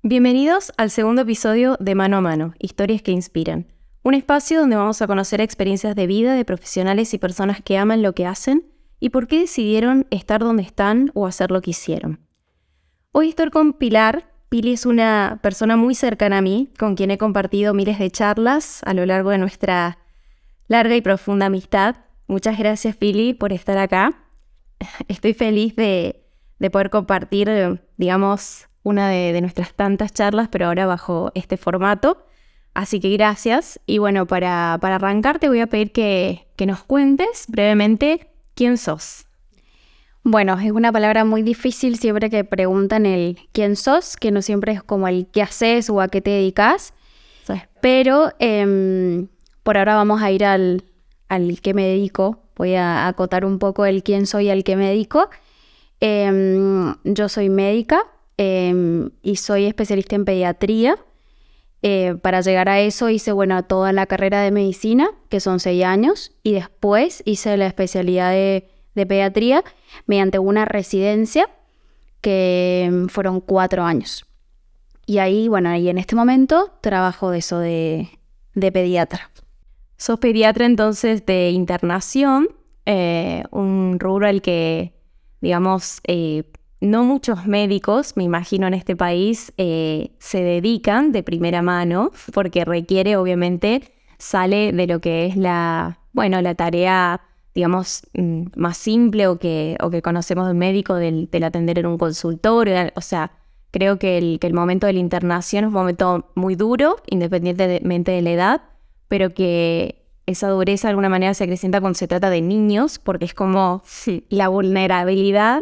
Bienvenidos al segundo episodio de Mano a Mano, Historias que Inspiran. Un espacio donde vamos a conocer experiencias de vida de profesionales y personas que aman lo que hacen y por qué decidieron estar donde están o hacer lo que hicieron. Hoy estoy con Pilar. Pili es una persona muy cercana a mí, con quien he compartido miles de charlas a lo largo de nuestra larga y profunda amistad. Muchas gracias, Pili, por estar acá. Estoy feliz de poder compartir, digamos, una de nuestras tantas charlas, pero ahora bajo este formato. Así que gracias. Y bueno, para arrancar te voy a pedir que nos cuentes brevemente quién sos. Bueno, es una palabra muy difícil siempre que preguntan el quién sos, que no siempre es como el qué haces o a qué te dedicas. Sí. Pero por ahora vamos a ir al qué me dedico. Voy a acotar un poco el quién soy y al qué me dedico. Yo soy médica. Y soy especialista en pediatría. Para llegar a eso hice toda la carrera de medicina, que son 6 años, y después hice la especialidad de pediatría mediante una residencia que fueron 4 años. Y ahí en este momento trabajo de eso de pediatra. Sos pediatra entonces de internación, un rubro al que, digamos, no muchos médicos, me imagino en este país, se dedican de primera mano, porque requiere, obviamente, sale de lo que es la tarea, digamos, más simple o que conocemos del médico, del atender en un consultorio. O sea, creo que el momento de la internación es un momento muy duro, independientemente de la edad, pero que esa dureza de alguna manera se acrecienta cuando se trata de niños, porque es como la vulnerabilidad,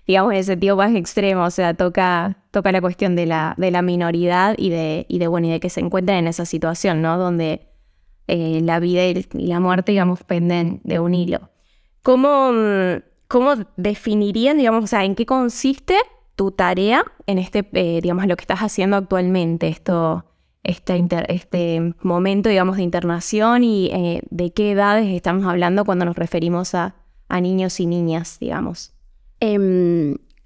digamos, en el sentido más extremo. O sea, toca la cuestión de la minoridad y de que se encuentren en esa situación, ¿no? Donde la vida y la muerte, digamos, penden de un hilo. ¿Cómo definirían, digamos, o sea, en qué consiste tu tarea en digamos, lo que estás haciendo actualmente, este momento, digamos, de internación y de qué edades estamos hablando cuando nos referimos a niños y niñas, digamos?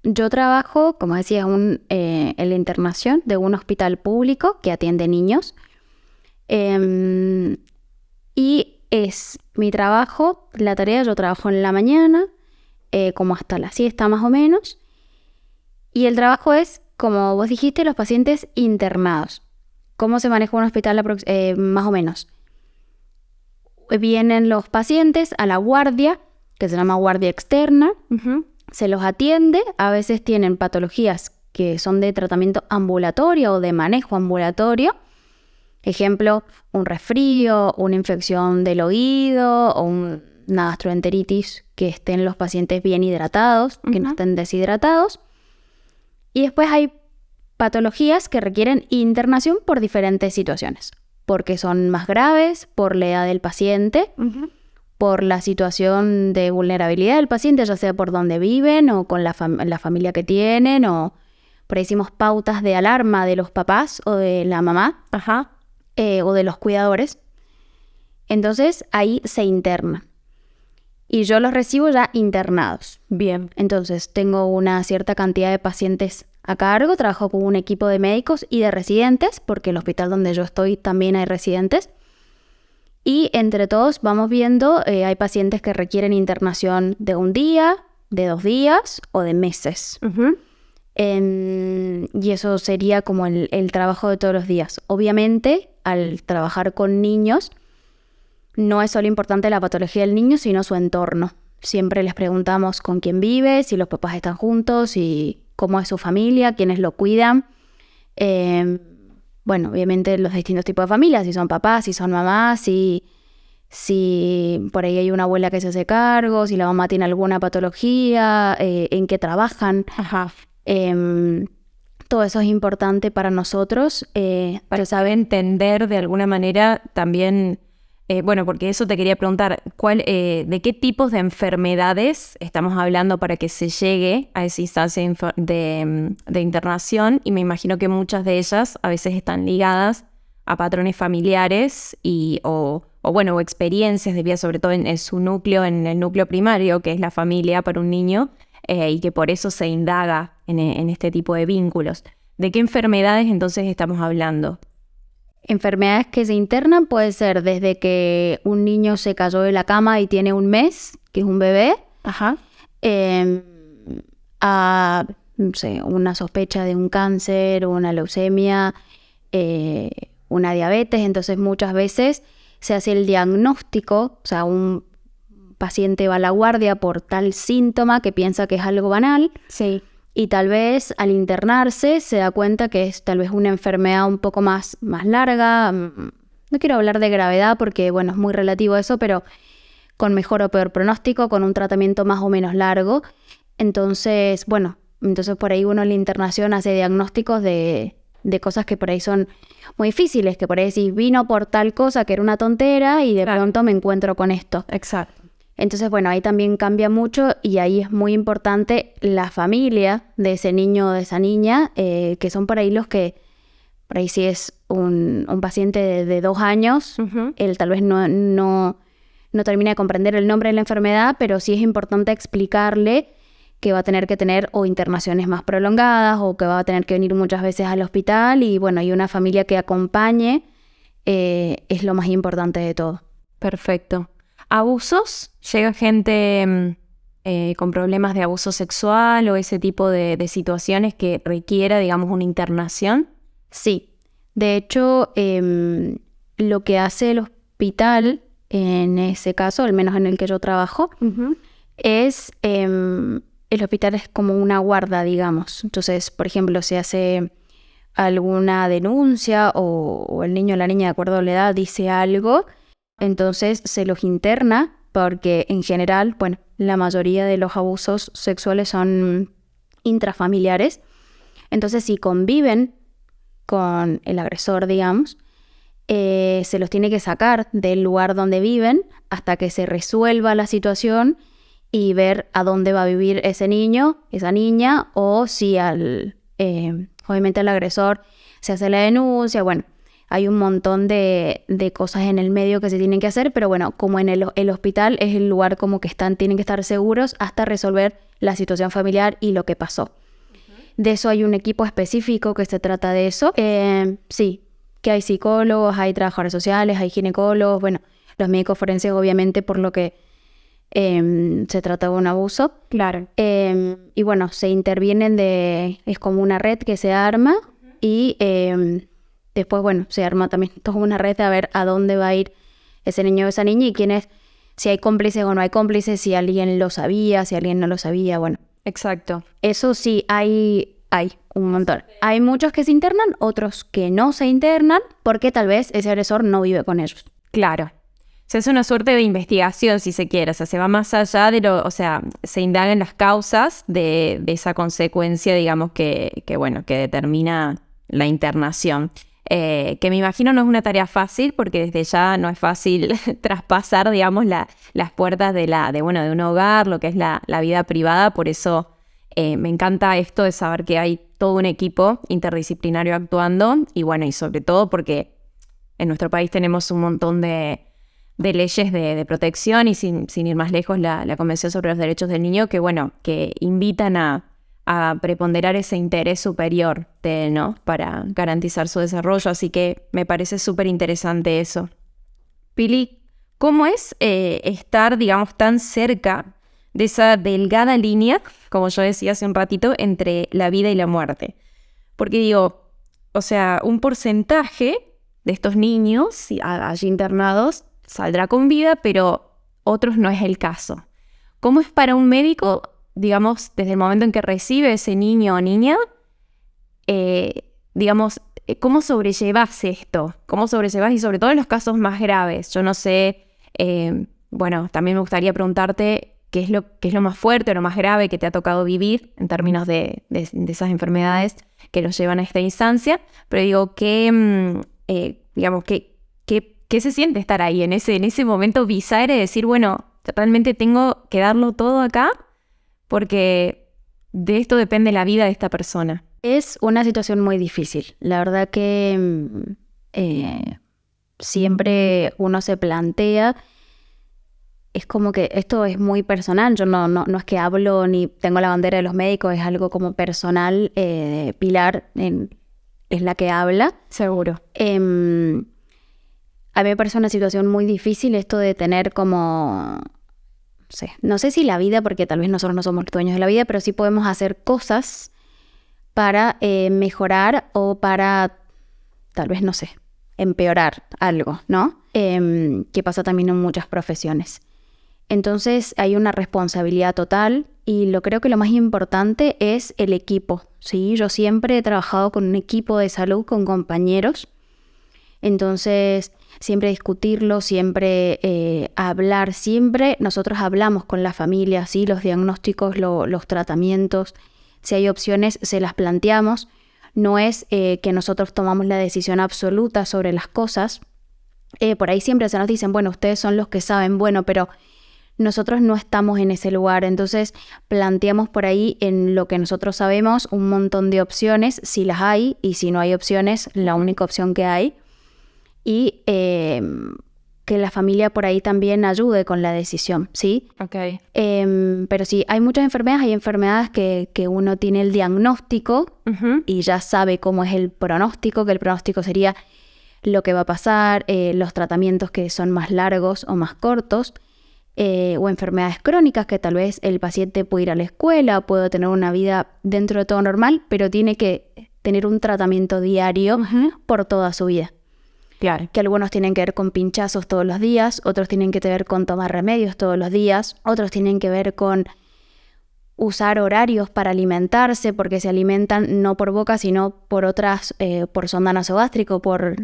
Yo trabajo, como decía, en la internación de un hospital público que atiende niños. Y es mi trabajo, la tarea, yo trabajo en la mañana, como hasta la siesta más o menos. Y el trabajo es, como vos dijiste, los pacientes internados. ¿Cómo se maneja un hospital más o menos? Vienen los pacientes a la guardia, que se llama guardia externa. Uh-huh. Se los atiende, a veces tienen patologías que son de tratamiento ambulatorio o de manejo ambulatorio. Ejemplo, un resfrío, una infección del oído o una gastroenteritis, que estén los pacientes bien hidratados, que no estén deshidratados. Y después hay patologías que requieren internación por diferentes situaciones, porque son más graves, por la edad del paciente, por la situación de vulnerabilidad del paciente, ya sea por dónde viven o con la familia que tienen, o por ahí hicimos pautas de alarma de los papás o de la mamá, o de los cuidadores. Entonces ahí se interna. Y yo los recibo ya internados. Bien. Entonces tengo una cierta cantidad de pacientes a cargo, trabajo con un equipo de médicos y de residentes, porque en el hospital donde yo estoy también hay residentes. Y entre todos vamos viendo, hay pacientes que requieren internación de 1 día, de 2 días o de meses. Y eso sería como el trabajo de todos los días. Obviamente, al trabajar con niños, no es solo importante la patología del niño, sino su entorno. Siempre les preguntamos con quién vive, si los papás están juntos, y cómo es su familia, quiénes lo cuidan. Obviamente los distintos tipos de familias, si son papás, si son mamás, si por ahí hay una abuela que se hace cargo, si la mamá tiene alguna patología, en qué trabajan. Todo eso es importante para nosotros. Para saber entender de alguna manera también, porque eso te quería preguntar, ¿de qué tipos de enfermedades estamos hablando para que se llegue a esa instancia de internación? Y me imagino que muchas de ellas a veces están ligadas a patrones familiares o experiencias de vida, sobre todo en su núcleo, en el núcleo primario, que es la familia para un niño, y que por eso se indaga en este tipo de vínculos. ¿De qué enfermedades entonces estamos hablando? Enfermedades que se internan puede ser desde que un niño se cayó de la cama y tiene un mes, que es un bebé, a, no sé, una sospecha de un cáncer, una leucemia, una diabetes. Entonces muchas veces se hace el diagnóstico, o sea, un paciente va a la guardia por tal síntoma que piensa que es algo banal. Sí. Y tal vez al internarse se da cuenta que es tal vez una enfermedad un poco más larga. No quiero hablar de gravedad porque, bueno, es muy relativo eso, pero con mejor o peor pronóstico, con un tratamiento más o menos largo. Entonces, bueno, por ahí uno en la internación hace diagnósticos de cosas que por ahí son muy difíciles, que por ahí decís, vino por tal cosa que era una tontera y de pronto me encuentro con esto. Exacto. Entonces, bueno, ahí también cambia mucho y ahí es muy importante la familia de ese niño o de esa niña, que son por ahí los que, por ahí si es un paciente de 2 años, él tal vez no termina de comprender el nombre de la enfermedad, pero sí es importante explicarle que va a tener que tener o internaciones más prolongadas o que va a tener que venir muchas veces al hospital y bueno, y una familia que acompañe es lo más importante de todo. Perfecto. ¿Abusos? ¿Llega gente con problemas de abuso sexual o ese tipo de situaciones que requiera, digamos, una internación? Sí. De hecho, lo que hace el hospital, en ese caso, al menos en el que yo trabajo, es... el hospital es como una guarda, digamos. Entonces, por ejemplo, se hace alguna denuncia o el niño o la niña, de acuerdo a la edad, dice algo, entonces se los interna porque en general, bueno, la mayoría de los abusos sexuales son intrafamiliares. Entonces, si conviven con el agresor, digamos, se los tiene que sacar del lugar donde viven hasta que se resuelva la situación y ver a dónde va a vivir ese niño, esa niña, o si obviamente al agresor se hace la denuncia. Bueno, hay un montón de cosas en el medio que se tienen que hacer, pero bueno, como en el hospital es el lugar como que tienen que estar seguros hasta resolver la situación familiar y lo que pasó. De eso hay un equipo específico que se trata de eso. Sí, que hay psicólogos, hay trabajadores sociales, hay ginecólogos, bueno, los médicos forenses obviamente por lo que se trata de un abuso. Claro. Y bueno, se intervienen es como una red que se arma y después, bueno, se arma también toda una red a ver a dónde va a ir ese niño o esa niña y si hay cómplices o no hay cómplices, si alguien lo sabía, si alguien no lo sabía, bueno. Exacto. Eso sí, hay un montón. Hay muchos que se internan, otros que no se internan porque tal vez ese agresor no vive con ellos. Claro. Se hace una suerte de investigación, si se quiere, o sea, se va más allá de se indagan las causas de esa consecuencia, digamos, que determina la internación. Que me imagino no es una tarea fácil, porque desde ya no es fácil traspasar, digamos, las puertas de un hogar, lo que es la vida privada, por eso me encanta esto de saber que hay todo un equipo interdisciplinario actuando, y bueno, y sobre todo porque en nuestro país tenemos un montón de leyes de protección y sin ir más lejos la Convención sobre los Derechos del Niño que invitan a preponderar ese interés superior ¿no? para garantizar su desarrollo, así que me parece súper interesante eso. Pili, ¿cómo es estar, digamos, tan cerca de esa delgada línea, como yo decía hace un ratito, entre la vida y la muerte? Porque digo, o sea, un porcentaje de estos niños allí internados saldrá con vida, pero otros no es el caso. ¿Cómo es para un médico, digamos, desde el momento en que recibe ese niño o niña, digamos, cómo sobrellevas esto? ¿Cómo sobrellevas? Y sobre todo en los casos más graves. Yo no sé, también me gustaría preguntarte qué es lo más fuerte o lo más grave que te ha tocado vivir en términos de esas enfermedades que los llevan a esta instancia, pero digo, ¿qué se siente estar ahí en ese momento bisaire de decir, bueno, realmente tengo que darlo todo acá porque de esto depende la vida de esta persona? Es una situación muy difícil. La verdad que siempre uno se plantea es como que esto es muy personal, yo no es que hablo ni tengo la bandera de los médicos, es algo como personal, Pilar es la que habla. Seguro. A mí me parece una situación muy difícil esto de tener como, no sé si la vida, porque tal vez nosotros no somos dueños de la vida, pero sí podemos hacer cosas para mejorar o para, tal vez, no sé, empeorar algo, ¿no? Que pasa también en muchas profesiones. Entonces hay una responsabilidad total y creo que lo más importante es el equipo, ¿sí? Yo siempre he trabajado con un equipo de salud, con compañeros. Entonces, siempre discutirlo, siempre hablar, siempre nosotros hablamos con la familia, ¿sí? Los diagnósticos, los tratamientos, si hay opciones, se las planteamos. No es que nosotros tomamos la decisión absoluta sobre las cosas. Por ahí siempre se nos dicen, bueno, ustedes son los que saben, bueno, pero nosotros no estamos en ese lugar. Entonces, planteamos por ahí en lo que nosotros sabemos un montón de opciones, si las hay, y si no hay opciones, la única opción que hay. Y que la familia por ahí también ayude con la decisión, ¿sí? Okay. Pero sí, hay muchas enfermedades, hay enfermedades que uno tiene el diagnóstico y ya sabe cómo es el pronóstico, que el pronóstico sería lo que va a pasar, los tratamientos que son más largos o más cortos, o enfermedades crónicas que tal vez el paciente puede ir a la escuela, puede tener una vida dentro de todo normal, pero tiene que tener un tratamiento diario por toda su vida. Claro. Que algunos tienen que ver con pinchazos todos los días, otros tienen que ver con tomar remedios todos los días, otros tienen que ver con usar horarios para alimentarse, porque se alimentan no por boca, sino por otras, por sonda nasogástrica, por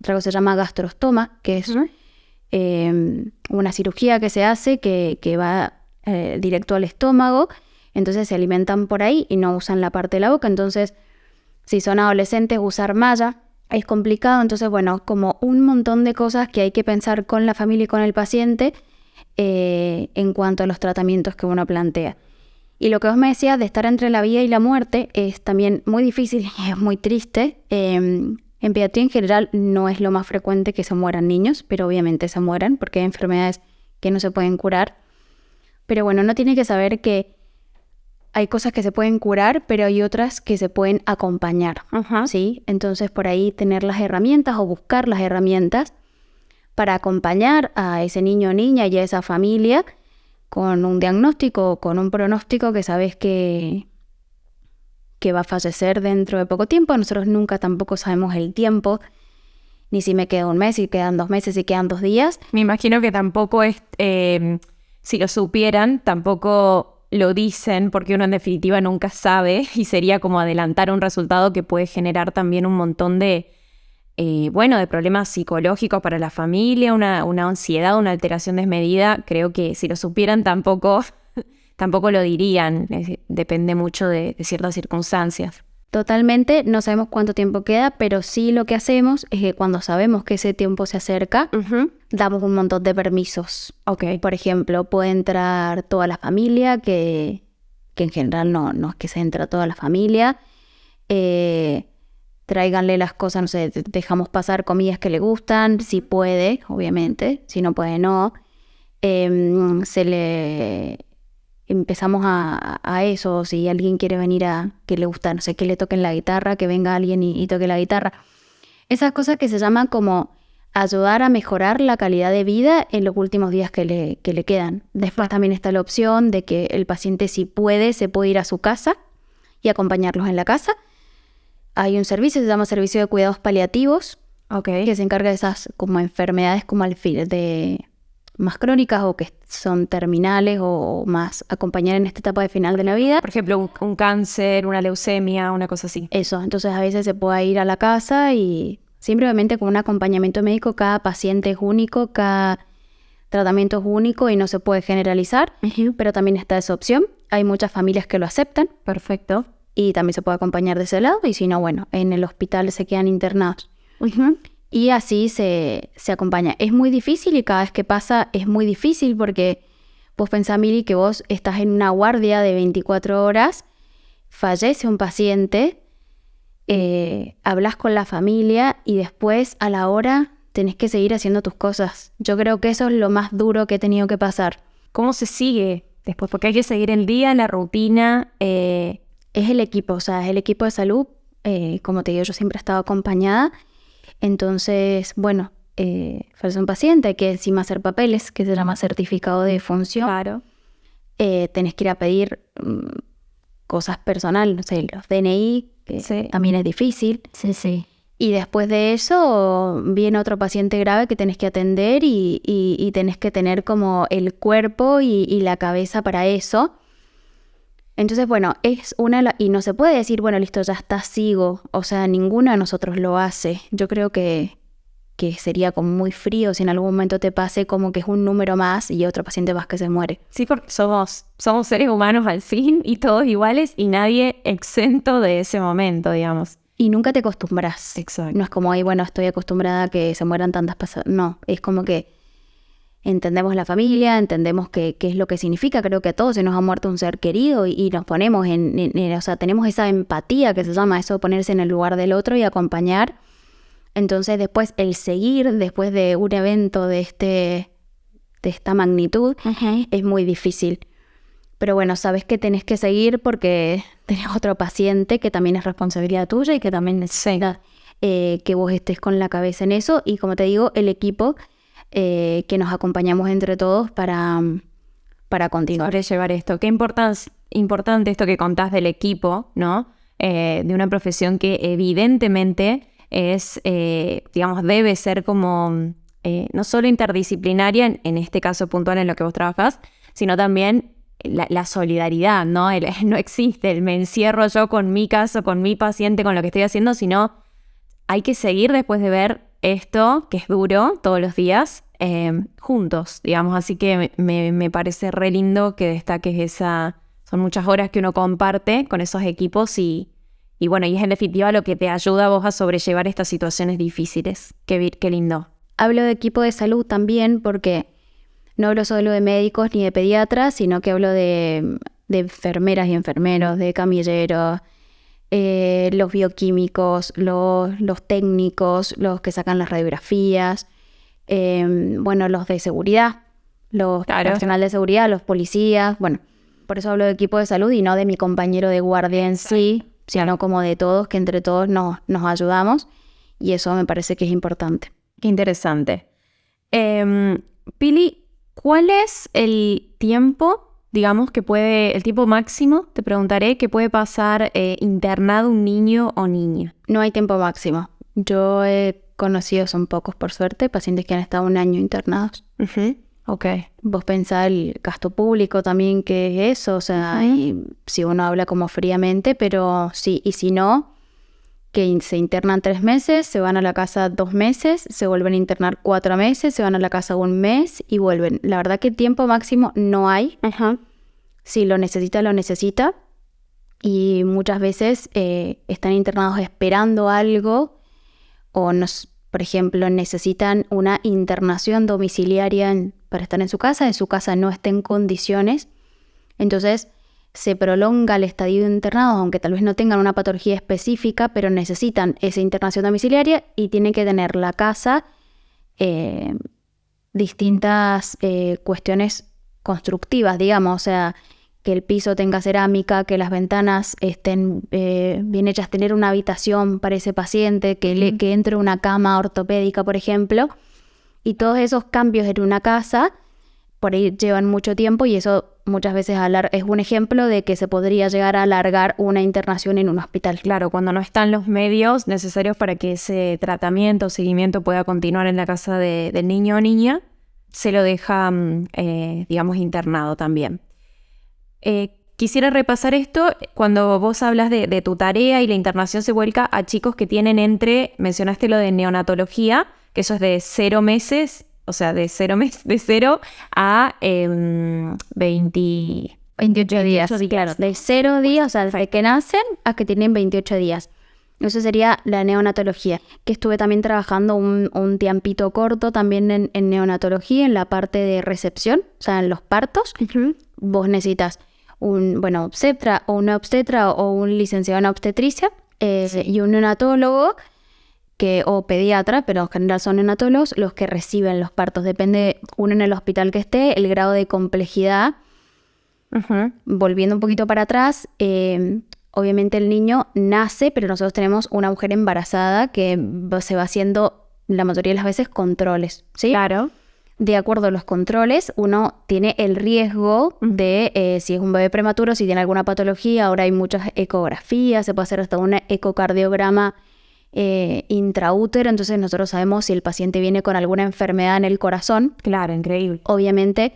otra cosa que se llama gastrostoma, que es una cirugía que se hace que va directo al estómago, entonces se alimentan por ahí y no usan la parte de la boca. Entonces, si son adolescentes, usar malla es complicado. Entonces, bueno, como un montón de cosas que hay que pensar con la familia y con el paciente en cuanto a los tratamientos que uno plantea. Y lo que vos me decías de estar entre la vida y la muerte es también muy difícil y es muy triste. En pediatría en general no es lo más frecuente que se mueran niños, pero obviamente se mueran porque hay enfermedades que no se pueden curar. Pero bueno, uno tiene que saber que hay cosas que se pueden curar, pero hay otras que se pueden acompañar, ¿sí? Entonces, por ahí tener las herramientas o buscar las herramientas para acompañar a ese niño o niña y a esa familia con un diagnóstico, con un pronóstico que sabes que va a fallecer dentro de poco tiempo. Nosotros nunca tampoco sabemos el tiempo, ni si me queda un mes, si quedan 2 meses, si quedan 2 días. Me imagino que tampoco es, si lo supieran, tampoco lo dicen porque uno en definitiva nunca sabe y sería como adelantar un resultado que puede generar también un montón de, de problemas psicológicos para la familia, una ansiedad, una alteración desmedida. Creo que si lo supieran tampoco lo dirían, depende mucho de ciertas circunstancias. Totalmente, no sabemos cuánto tiempo queda, pero sí lo que hacemos es que cuando sabemos que ese tiempo se acerca, damos un montón de permisos. Okay. Por ejemplo, puede entrar toda la familia, que en general no es que se entra toda la familia. Tráiganle las cosas, no sé, dejamos pasar comidas que le gustan, si puede, obviamente, si no puede, no. Empezamos a eso, si alguien quiere venir que le gusta, no sé, que le toquen la guitarra, que venga alguien y toque la guitarra. Esas cosas que se llaman como ayudar a mejorar la calidad de vida en los últimos días que le quedan. Después también está la opción de que el paciente, si puede, se puede ir a su casa y acompañarlos en la casa. Hay un servicio, se llama Servicio de Cuidados Paliativos, que se encarga de esas como enfermedades como al fin de más crónicas o que son terminales o más acompañar en esta etapa de final de la vida. Por ejemplo, un cáncer, una leucemia, una cosa así. Eso, entonces a veces se puede ir a la casa y simplemente con un acompañamiento médico. Cada paciente es único, cada tratamiento es único y no se puede generalizar, pero también está esa opción. Hay muchas familias que lo aceptan. Perfecto. Y también se puede acompañar de ese lado y si no, bueno, en el hospital se quedan internados. Y así se acompaña. Es muy difícil y cada vez que pasa es muy difícil porque vos pensás, Mili, que vos estás en una guardia de 24 horas, fallece un paciente, hablas con la familia y después a la hora tenés que seguir haciendo tus cosas. Yo creo que eso es lo más duro que he tenido que pasar. ¿Cómo se sigue después? Porque hay que seguir el día, la rutina. Es el equipo, o sea, es el equipo de salud. Como te digo, yo siempre he estado acompañada. Entonces, bueno, falta un paciente, hay que encima hacer papeles, que se llama certificado de función. Claro. Tenés que ir a pedir cosas personales, no sé, los DNI, que Sí. también es difícil. Sí. Y después de eso viene otro paciente grave que tenés que atender y tenés que tener como el cuerpo y la cabeza para eso. Entonces, bueno, es y no se puede decir, bueno, listo, ya está, sigo. O sea, ninguno de nosotros lo hace. Yo creo que sería como muy frío si en algún momento te pase como que es un número más y otro paciente más que se muere. Sí, porque somos seres humanos al fin y todos iguales y nadie exento de ese momento, digamos. Y nunca te acostumbras. Exacto. No es como, ay, bueno, estoy acostumbrada a que se mueran tantas personas. No, es como que entendemos la familia, entendemos qué es lo que significa. Creo que a todos se nos ha muerto un ser querido y nos ponemos o sea, tenemos esa empatía que se llama eso de ponerse en el lugar del otro y acompañar. Entonces después el seguir, después de un evento de esta magnitud, es muy difícil. Pero bueno, sabes que tenés que seguir porque tenés otro paciente que también es responsabilidad tuya y que también necesita que vos estés con la cabeza en eso. Y como te digo, el equipo que nos acompañamos entre todos para continuar. Sobrellevar esto. Qué importante esto que contás del equipo, ¿no? De una profesión que evidentemente es, digamos, debe ser como no solo interdisciplinaria, en este caso puntual en lo que vos trabajás, sino también la solidaridad, ¿no? No existe el me encierro yo con mi caso, con mi paciente, con lo que estoy haciendo, sino hay que seguir después de ver esto, que es duro, todos los días, juntos, digamos. Así que me parece re lindo que destaques son muchas horas que uno comparte con esos equipos y bueno, y es en definitiva lo que te ayuda a vos a sobrellevar estas situaciones difíciles. Qué lindo. Hablo de equipo de salud también porque no hablo solo de médicos ni de pediatras, sino que hablo de enfermeras y enfermeros, de camilleros, los bioquímicos, los técnicos, los que sacan las radiografías, bueno, los de seguridad, los personal de seguridad, los policías, bueno, por eso hablo de equipo de salud y no de mi compañero de guardia en sí, sino como de todos, que entre todos nos ayudamos y eso me parece que es importante. Qué interesante. Pili, ¿cuál es el tiempo, digamos, el tiempo máximo, te preguntaré, que puede pasar internado un niño o niña? No hay tiempo máximo. Yo he conocido, son pocos por suerte, pacientes que han estado 1 año internados. Ok. Vos pensás el gasto público también que es eso, o sea, y si uno habla como fríamente, pero sí, y si no, que se internan 3 meses, se van a la casa 2 meses, se vuelven a internar 4 meses, se van a la casa 1 mes y vuelven. La verdad que tiempo máximo no hay. Si lo necesita, lo necesita. Y muchas veces están internados esperando algo o, por ejemplo, necesitan una internación domiciliaria para estar en su casa no está en condiciones. Entonces se prolonga el estadio de internados, aunque tal vez no tengan una patología específica, pero necesitan esa internación domiciliaria y tienen que tener la casa distintas cuestiones constructivas, digamos, o sea, que el piso tenga cerámica, que las ventanas estén bien hechas, tener una habitación para ese paciente, que entre una cama ortopédica, por ejemplo, y todos esos cambios en una casa por ahí llevan mucho tiempo y eso muchas veces es un ejemplo de que se podría llegar a alargar una internación en un hospital. Claro, cuando no están los medios necesarios para que ese tratamiento o seguimiento pueda continuar en la casa del niño o niña, se lo deja, digamos, internado también. Quisiera repasar esto cuando vos hablas de tu tarea y la internación se vuelca a chicos que tienen mencionaste lo de neonatología, que eso es de 0 meses, o sea, de 0 a 28 días. Claro, de 0 días, o sea, desde que nacen a que tienen 28 días. Eso sería la neonatología, que estuve también trabajando un tiempito corto también en neonatología, en la parte de recepción, o sea, en los partos. Vos necesitas un obstetra o una obstetra o un licenciado en obstetricia y un neonatólogo o pediatra, pero en general son neonatólogos los que reciben los partos. Depende uno en el hospital que esté, el grado de complejidad. Volviendo un poquito para atrás, obviamente el niño nace, pero nosotros tenemos una mujer embarazada que se va haciendo la mayoría de las veces controles, ¿sí? Claro. De acuerdo a los controles, uno tiene el riesgo de, si es un bebé prematuro, si tiene alguna patología, ahora hay muchas ecografías, se puede hacer hasta un ecocardiograma intraútero, entonces nosotros sabemos si el paciente viene con alguna enfermedad en el corazón. Claro, increíble. Obviamente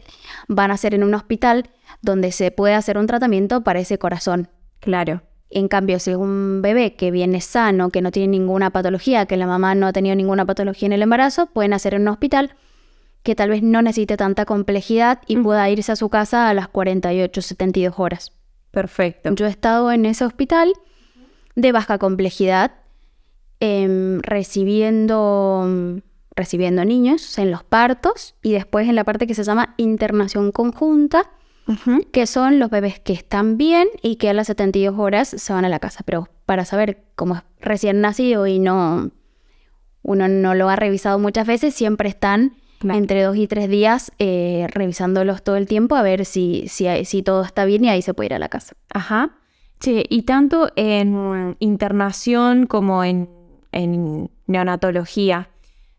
van a ser en un hospital donde se puede hacer un tratamiento para ese corazón. Claro. En cambio, si es un bebé que viene sano, que no tiene ninguna patología, que la mamá no ha tenido ninguna patología en el embarazo, pueden hacer en un hospital que tal vez no necesite tanta complejidad y pueda irse a su casa a las 48, 72 horas. Perfecto. Yo he estado en ese hospital de baja complejidad, recibiendo niños en los partos y después en la parte que se llama internación conjunta, que son los bebés que están bien y que a las 72 horas se van a la casa. Pero para saber cómo es recién nacido y uno no lo ha revisado muchas veces, siempre están entre 2 y 3 días revisándolos todo el tiempo a ver si todo está bien y ahí se puede ir a la casa. Ajá. Che, y tanto en internación como en neonatología,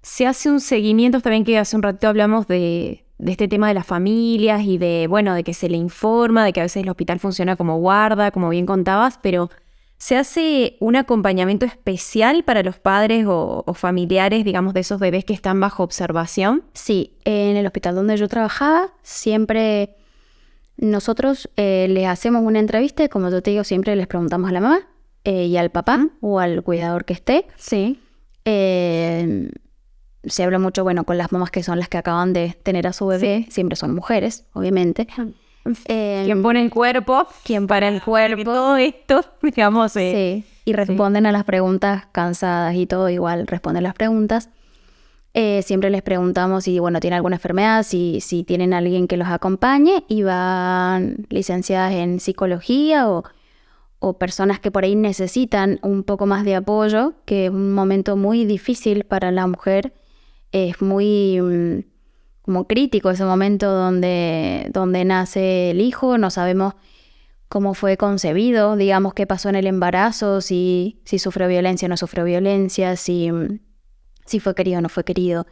¿se hace un seguimiento? También que hace un ratito hablamos de este tema de las familias y de que se le informa, de que a veces el hospital funciona como guarda, como bien contabas, pero ¿se hace un acompañamiento especial para los padres o familiares, digamos, de esos bebés que están bajo observación? Sí, en el hospital donde yo trabajaba, siempre nosotros les hacemos una entrevista y, como yo te digo, siempre les preguntamos a la mamá y al papá o al cuidador que esté. Sí. Se habla mucho, con las mamás que son las que acaban de tener a su bebé, siempre son mujeres, obviamente. ¿Quién pone el cuerpo? ¿Quién para el cuerpo? Todo esto, digamos. Sí, y responden a las preguntas cansadas y todo, igual responden las preguntas. Siempre les preguntamos si, tienen alguna enfermedad, si tienen alguien que los acompañe, y van licenciadas en psicología o personas que por ahí necesitan un poco más de apoyo, que es un momento muy difícil para la mujer. Es muy como crítico ese momento donde nace el hijo, no sabemos cómo fue concebido, digamos qué pasó en el embarazo, si sufrió violencia o no sufrió violencia, si fue querido o no fue querido.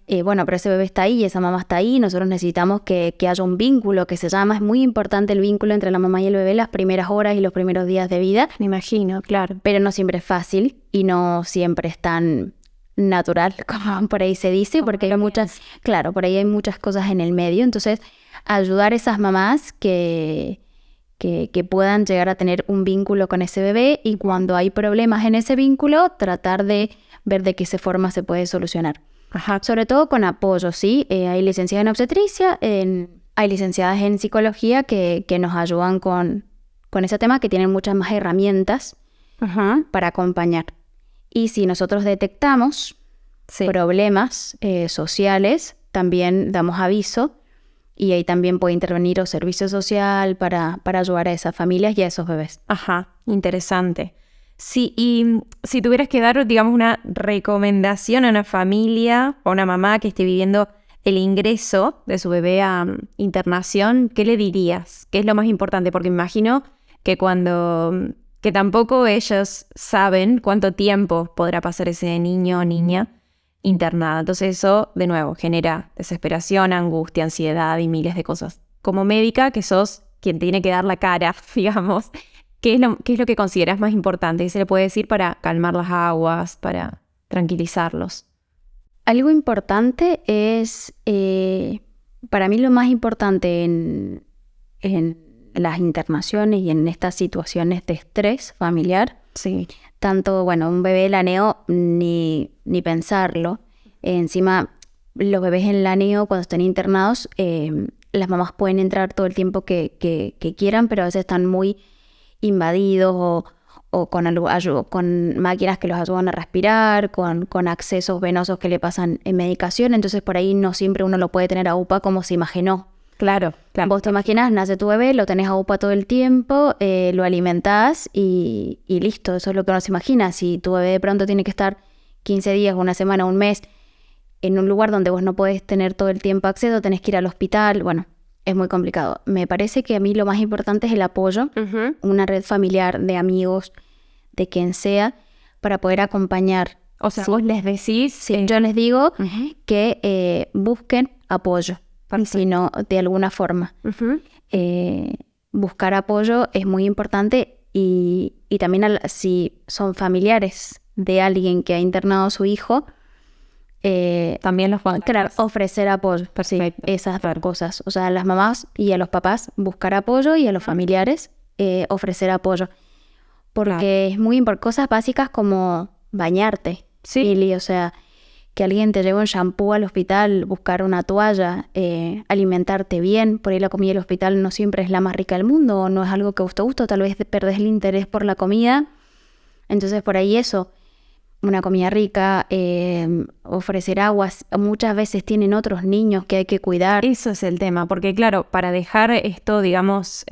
Pero ese bebé está ahí, esa mamá está ahí, nosotros necesitamos que haya un vínculo que se llama, es muy importante el vínculo entre la mamá y el bebé las primeras horas y los primeros días de vida. Me imagino, claro. Pero no siempre es fácil y no siempre es tan natural como por ahí se dice, porque por ahí hay muchas cosas en el medio. Entonces, ayudar a esas mamás que puedan llegar a tener un vínculo con ese bebé, y cuando hay problemas en ese vínculo, tratar de ver de qué forma se puede solucionar. Ajá. Sobre todo con apoyo, ¿sí? Hay licenciadas en obstetricia, hay licenciadas en psicología que nos ayudan con ese tema, que tienen muchas más herramientas para acompañar. Y si nosotros detectamos problemas sociales, también damos aviso, y ahí también puede intervenir o servicio social para ayudar a esas familias y a esos bebés. Ajá, interesante. Sí, y si tuvieras que dar, digamos, una recomendación a una familia o a una mamá que esté viviendo el ingreso de su bebé a internación, ¿qué le dirías? ¿Qué es lo más importante? Porque me imagino que que tampoco ellos saben cuánto tiempo podrá pasar ese niño o niña internada. Entonces eso, de nuevo, genera desesperación, angustia, ansiedad y miles de cosas. Como médica, que sos quien tiene que dar la cara, digamos, ¿qué es lo que consideras más importante? ¿Qué se le puede decir para calmar las aguas, para tranquilizarlos? Algo importante es, para mí lo más importante en las internaciones y en estas situaciones de estrés familiar, Sí. tanto, un bebé laneo, ni pensarlo. Encima, los bebés en laneo, cuando están internados, las mamás pueden entrar todo el tiempo que quieran, pero a veces están muy invadidos o con máquinas que los ayudan a respirar, con accesos venosos que le pasan en medicación. Entonces, por ahí no siempre uno lo puede tener a UPA como se imaginó. Claro. Vos te imaginás, nace tu bebé, lo tenés a UPA todo el tiempo, lo alimentás y listo, eso es lo que uno se imagina. Si tu bebé de pronto tiene que estar 15 días, una semana, un mes, en un lugar donde vos no podés tener todo el tiempo acceso, tenés que ir al hospital, bueno, es muy complicado. Me parece que a mí lo más importante es el apoyo, una red familiar de amigos, de quien sea, para poder acompañar. O sea, vos les decís... Sí, yo les digo que busquen apoyo, si no, de alguna forma. Buscar apoyo es muy importante y también si son familiares de alguien que ha internado a su hijo, también los van a ofrecer apoyo. Sí, esas dos cosas. O sea, a las mamás y a los papás buscar apoyo y a los familiares ofrecer apoyo. Porque es muy importante. Cosas básicas como bañarte. Sí. Ili, o sea, que alguien te lleve un shampoo al hospital, buscar una toalla, alimentarte bien. Por ahí la comida del hospital no siempre es la más rica del mundo, o no es algo que te gusta, tal vez perdés el interés por la comida. Entonces por ahí eso, una comida rica, ofrecer aguas. Muchas veces tienen otros niños que hay que cuidar. Eso es el tema, porque claro, para dejar esto, digamos,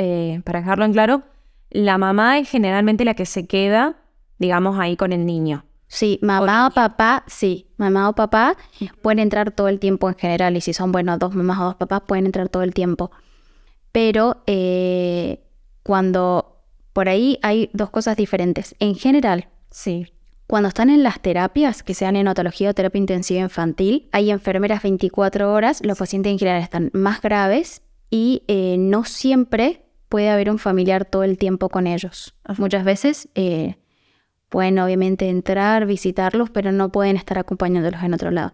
para dejarlo en claro, la mamá es generalmente la que se queda, digamos, ahí con el niño. Sí, mamá o papá pueden entrar todo el tiempo en general, y si son, bueno, dos mamás o dos papás pueden entrar todo el tiempo. Pero cuando por ahí hay dos cosas diferentes. En general, sí, cuando están en las terapias, que sean neonatología o terapia intensiva infantil, hay enfermeras 24 horas, los pacientes en general están más graves y no siempre puede haber un familiar todo el tiempo con ellos. Muchas veces... pueden obviamente entrar, visitarlos, pero no pueden estar acompañándolos en otro lado.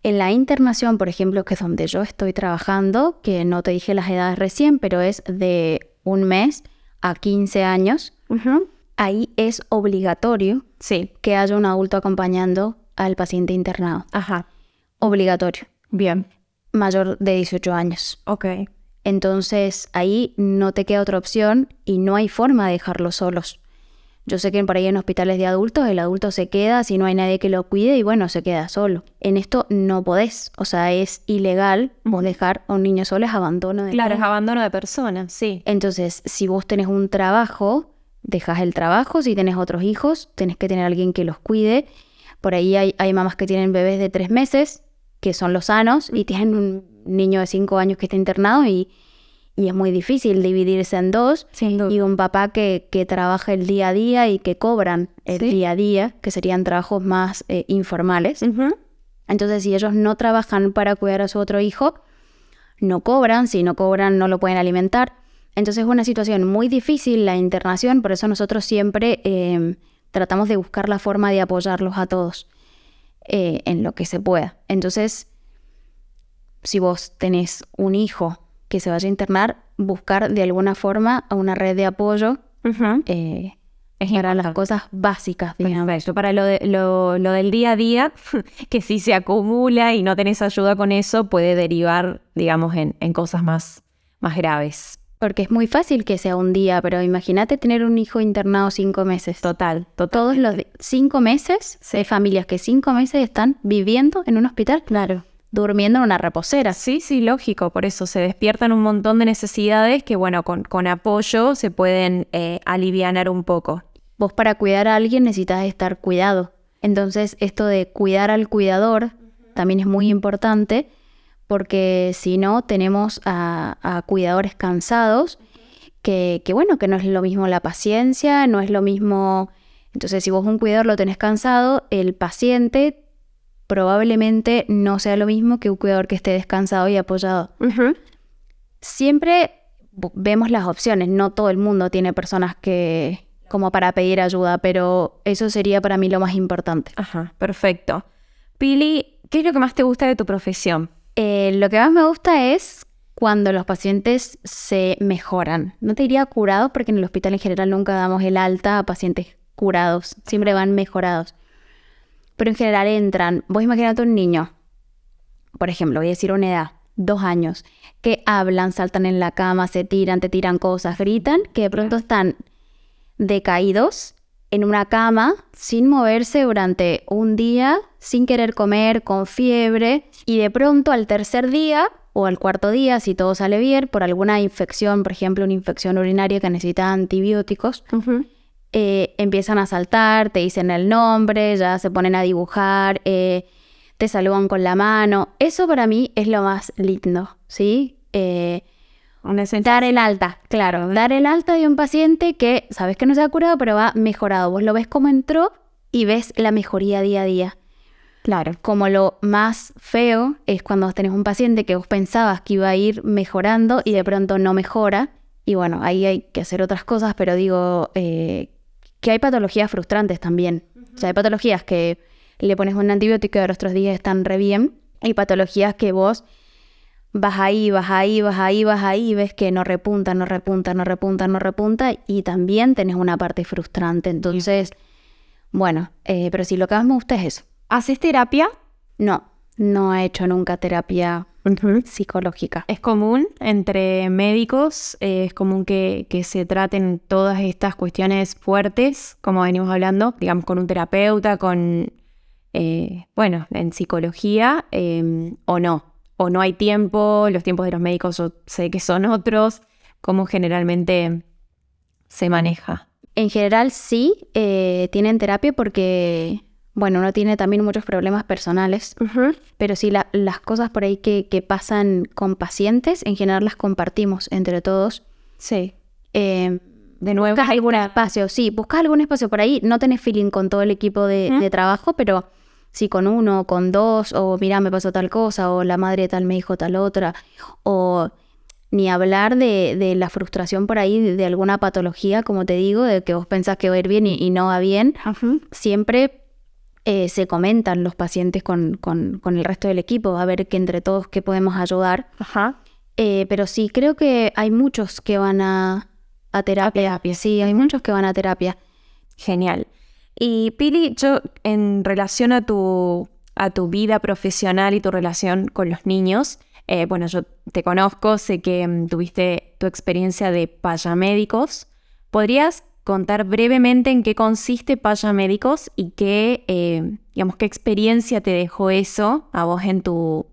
En la internación, por ejemplo, que es donde yo estoy trabajando, que no te dije las edades recién, pero es de 1 mes a 15 años, ahí es obligatorio que haya un adulto acompañando al paciente internado. Obligatorio. Bien. Mayor de 18 años. Ok. Entonces, ahí no te queda otra opción y no hay forma de dejarlos solos. Yo sé que por ahí en hospitales de adultos el adulto se queda si no hay nadie que lo cuide y bueno, se queda solo. En esto no podés, o sea, es ilegal vos dejar a un niño solo, es abandono de Claro, es abandono de persona, sí. Entonces, si vos tenés un trabajo, dejás el trabajo, si tenés otros hijos, tenés que tener a alguien que los cuide. Por ahí hay mamás que tienen bebés de 3 meses, que son los sanos, y tienen un niño de 5 años que está internado y es muy difícil dividirse en dos. Sin duda. Y un papá que trabaja el día a día y que cobran el día a día, que serían trabajos más informales. Entonces, si ellos no trabajan para cuidar a su otro hijo, no cobran. Si no cobran, no lo pueden alimentar. Entonces, es una situación muy difícil la internación. Por eso nosotros siempre tratamos de buscar la forma de apoyarlos a todos en lo que se pueda. Entonces, si vos tenés un hijo que se vaya a internar, buscar de alguna forma a una red de apoyo es para las cosas básicas, digamos. Perfecto. Para lo del día a día, que si se acumula y no tenés ayuda con eso, puede derivar, digamos, en cosas más graves. Porque es muy fácil que sea un día, pero imagínate tener un hijo internado 5 meses. Total. Todos los 5 meses, hay familias que 5 meses están viviendo en un hospital. Claro. Durmiendo en una reposera. Sí, lógico. Por eso se despiertan un montón de necesidades que, bueno, con apoyo se pueden alivianar un poco. Vos para cuidar a alguien necesitas estar cuidado. Entonces, esto de cuidar al cuidador también es muy importante, porque si no, tenemos a cuidadores cansados, que bueno, que no es lo mismo la paciencia, no es lo mismo... Entonces, si vos un cuidador lo tenés cansado, el paciente probablemente no sea lo mismo que un cuidador que esté descansado y apoyado. Siempre vemos las opciones. No todo el mundo tiene personas que como para pedir ayuda, pero eso sería para mí lo más importante. Perfecto. Pili, ¿qué es lo que más te gusta de tu profesión? Lo que más me gusta es cuando los pacientes se mejoran. No te diría curados, porque en el hospital en general nunca damos el alta a pacientes curados. Siempre van mejorados. Pero en general entran, vos imaginate un niño, por ejemplo, voy a decir una edad, 2 años, que hablan, saltan en la cama, se tiran, te tiran cosas, gritan, que de pronto están decaídos en una cama, sin moverse durante un día, sin querer comer, con fiebre, y de pronto al 3er día o al 4.º día, si todo sale bien, por alguna infección, por ejemplo, una infección urinaria que necesita antibióticos, empiezan a saltar, te dicen el nombre, ya se ponen a dibujar, te saludan con la mano. Eso para mí es lo más lindo, ¿sí? Dar el alta, claro. Dar el alta de un paciente que sabes que no se ha curado, pero va mejorado. Vos lo ves como entró y ves la mejoría día a día. Claro. Como lo más feo es cuando vos tenés un paciente que vos pensabas que iba a ir mejorando y de pronto no mejora. Y bueno, ahí hay que hacer otras cosas, pero digo que hay patologías frustrantes también. O sea, hay patologías que le pones un antibiótico y a los otros días están re bien. Hay patologías que vos vas ahí, y ves que no repunta y también tenés una parte frustrante. Entonces, bueno, pero si lo que más me gusta es eso. ¿Haces terapia? No he hecho nunca terapia psicológica. ¿Es común entre médicos? ¿Es común que se traten todas estas cuestiones fuertes, como venimos hablando, digamos, con un terapeuta, con, en psicología, o no? ¿O no hay tiempo? ¿Los tiempos de los médicos yo sé que son otros? ¿Cómo generalmente se maneja? En general sí, tienen terapia porque... Bueno, uno tiene también muchos problemas personales, pero sí las cosas por ahí que pasan con pacientes, en general las compartimos entre todos. Sí. De nuevo, buscas algún espacio, sí, buscas algún espacio por ahí, no tenés feeling con todo el equipo de trabajo, pero sí con uno, con dos, o mira, me pasó tal cosa, o la madre tal me dijo tal otra, o ni hablar de la frustración por ahí de alguna patología, como te digo, de que vos pensás que va a ir bien y no va bien. Siempre... se comentan los pacientes con el resto del equipo, a ver que entre todos qué podemos ayudar. Pero sí, creo que hay muchos que van a terapia. Sí, hay muchos que van a terapia. Genial. Y Pili, yo en relación a tu vida profesional y tu relación con los niños, yo te conozco, sé que tuviste tu experiencia de payamédicos. ¿Podrías contar brevemente en qué consiste Payamédicos y qué experiencia te dejó eso a vos en tu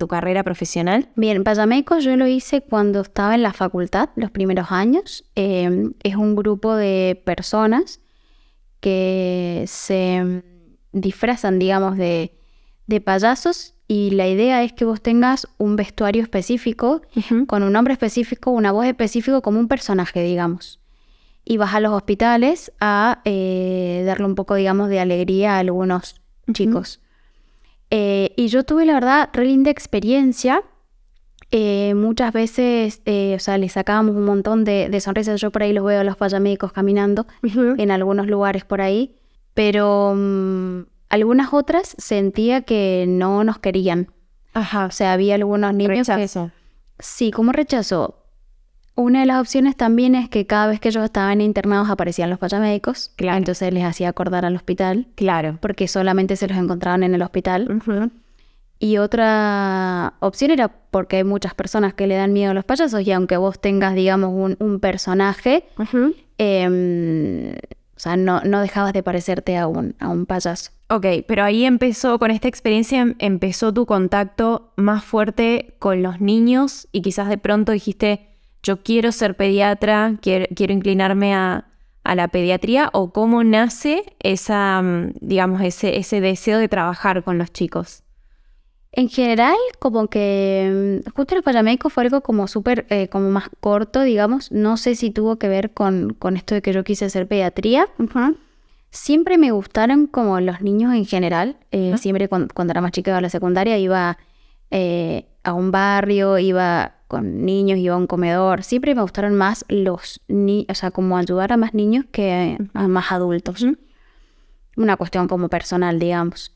carrera profesional? Bien, Payamédicos yo lo hice cuando estaba en la facultad, los primeros años. Es un grupo de personas que se disfrazan, digamos, de payasos, y la idea es que vos tengas un vestuario específico, con un nombre específico, una voz específica, como un personaje, digamos. Y vas a los hospitales a darle un poco, digamos, de alegría a algunos chicos. Y yo tuve, la verdad, re linda experiencia. Muchas veces, les sacábamos un montón de sonrisas. Yo por ahí los veo a los payamédicos caminando en algunos lugares por ahí. Pero algunas otras sentía que no nos querían. O sea, había algunos niños rechazo. Sí, como rechazo. Una de las opciones también es que cada vez que ellos estaban internados aparecían los payamédicos. Claro. Entonces les hacía acordar al hospital. Claro. Porque solamente se los encontraban en el hospital. Y otra opción era porque hay muchas personas que le dan miedo a los payasos, y aunque vos tengas, digamos, un personaje, no dejabas de parecerte a un payaso. Ok, pero ahí empezó, con esta experiencia, empezó tu contacto más fuerte con los niños y quizás de pronto dijiste... Yo quiero ser pediatra, quiero inclinarme a la pediatría, o cómo nace ese deseo de trabajar con los chicos. En general, como que justo los payamédicos fue algo como súper, como más corto, digamos. No sé si tuvo que ver con esto de que yo quise hacer pediatría. Siempre me gustaron como los niños en general. Siempre cuando era más chica, iba a la secundaria, iba a un barrio, iba con niños, iba a un comedor. Siempre me gustaron más los niños, como ayudar a más niños que a más adultos. Una cuestión como personal, digamos.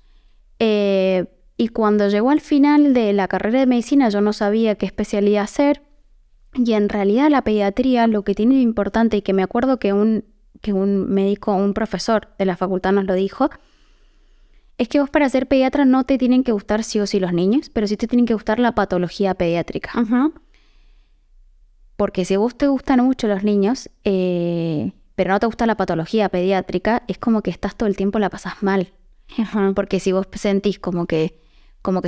Y cuando llegó al final de la carrera de medicina, yo no sabía qué especialidad hacer. Y en realidad la pediatría, lo que tiene de importante, y que me acuerdo que un médico, un profesor de la facultad nos lo dijo, es que vos para ser pediatra no te tienen que gustar sí o sí los niños, pero sí te tienen que gustar la patología pediátrica. Porque si a vos te gustan mucho los niños, pero no te gusta la patología pediátrica, es como que estás todo el tiempo, la pasás mal. Porque si vos sentís como que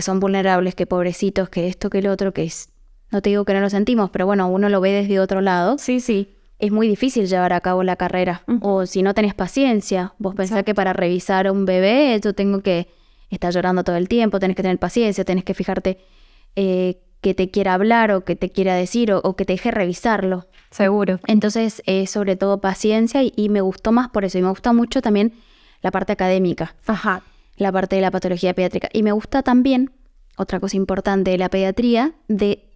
son vulnerables, que pobrecitos, que esto, que el otro, que es... No te digo que no lo sentimos, pero bueno, uno lo ve desde otro lado. Sí. es muy difícil llevar a cabo la carrera. O si no tenés paciencia, vos pensás que para revisar a un bebé yo tengo que estar llorando todo el tiempo, tenés que tener paciencia, tenés que fijarte que te quiera hablar o que te quiera decir o que te deje revisarlo. Seguro. Entonces es sobre todo paciencia y me gustó más por eso. Y me gusta mucho también la parte académica, Ajá. la parte de la patología pediátrica. Y me gusta también, otra cosa importante de la pediatría, de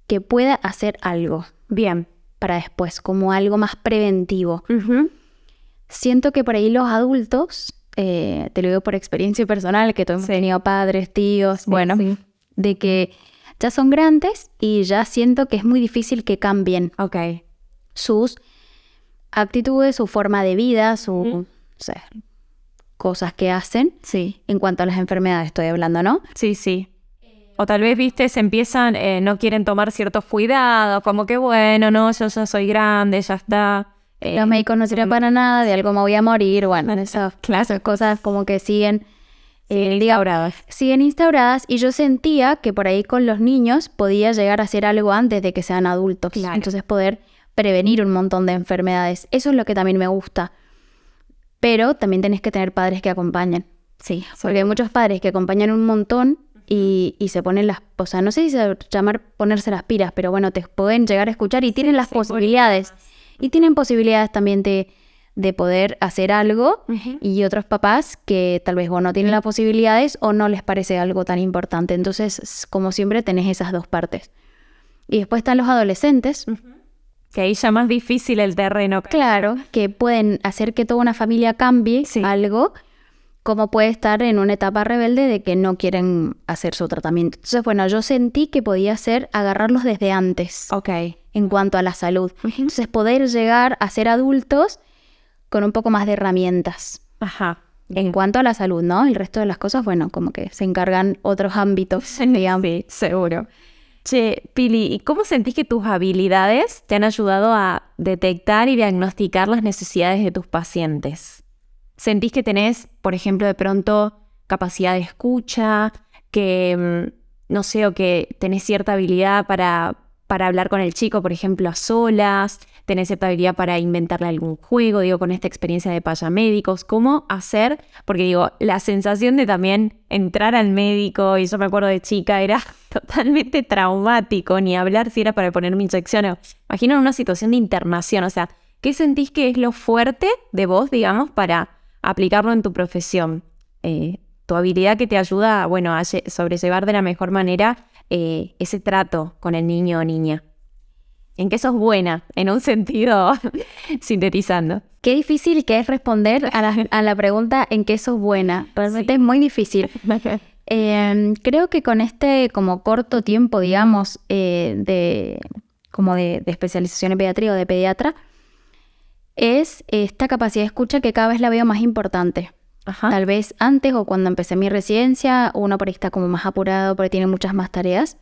que pueda hacer algo Bien. para después, como algo más preventivo. Ujú. Siento que por ahí los adultos, te lo digo por experiencia personal, que todos hemos tenido padres, tíos, de que ya son grandes y ya siento que es muy difícil que cambien Ok. sus actitudes, su forma de vida, no sé, cosas que hacen. Sí. En cuanto a las enfermedades estoy hablando, ¿no? Sí, sí. O tal vez, viste, se empiezan, no quieren tomar ciertos cuidados, como que bueno, no, yo ya soy grande, ya está. Los médicos no sirven para nada, de algo me voy a morir, bueno, esas cosas como que siguen instauradas. Y yo sentía que por ahí con los niños podía llegar a hacer algo antes de que sean adultos. Claro. Entonces poder prevenir un montón de enfermedades. Eso es lo que también me gusta. Pero también tenés que tener padres que acompañen. Sí. Porque hay muchos padres que acompañan un montón y se ponen o sea, no sé si se llamar ponerse las pilas, pero bueno, te pueden llegar a escuchar y tienen las posibilidades. Y tienen posibilidades también de poder hacer algo. Y otros papás que tal vez no tienen las posibilidades o no les parece algo tan importante. Entonces, como siempre, tenés esas dos partes. Y después están los adolescentes. Que ahí ya más difícil el terreno. Claro, que pueden hacer que toda una familia cambie algo, como puede estar en una etapa rebelde de que no quieren hacer su tratamiento. Entonces, bueno, yo sentí que podía ser agarrarlos desde antes. Ok. En cuanto a la salud. Entonces, poder llegar a ser adultos con un poco más de herramientas. Ajá. En cuanto a la salud, ¿no? El resto de las cosas, bueno, como que se encargan otros ámbitos, digamos. Sí, seguro. Che, Pili, ¿y cómo sentís que tus habilidades te han ayudado a detectar y diagnosticar las necesidades de tus pacientes? ¿Sentís que tenés, por ejemplo, de pronto capacidad de escucha, que, no sé, o que tenés cierta habilidad para hablar con el chico, por ejemplo, a solas? ¿Tenés cierta habilidad para inventarle algún juego? Digo, con esta experiencia de payamédicos, ¿cómo hacer? Porque digo, la sensación de también entrar al médico, y yo me acuerdo de chica, era totalmente traumático, ni hablar si era para ponerme inyección. Imagino en una situación de internación, o sea, ¿qué sentís que es lo fuerte de vos, digamos, para aplicarlo en tu profesión? Tu habilidad que te ayuda, bueno, a sobrellevar de la mejor manera ese trato con el niño o niña. ¿En qué sos buena? En un sentido, sintetizando. Qué difícil que es responder a la pregunta en qué sos buena. Realmente es muy difícil. Creo que con este como corto tiempo, digamos, de especialización en pediatría o de pediatra, es esta capacidad de escucha que cada vez la veo más importante. Ajá. Tal vez antes o cuando empecé mi residencia, uno por ahí está como más apurado porque tiene muchas más tareas.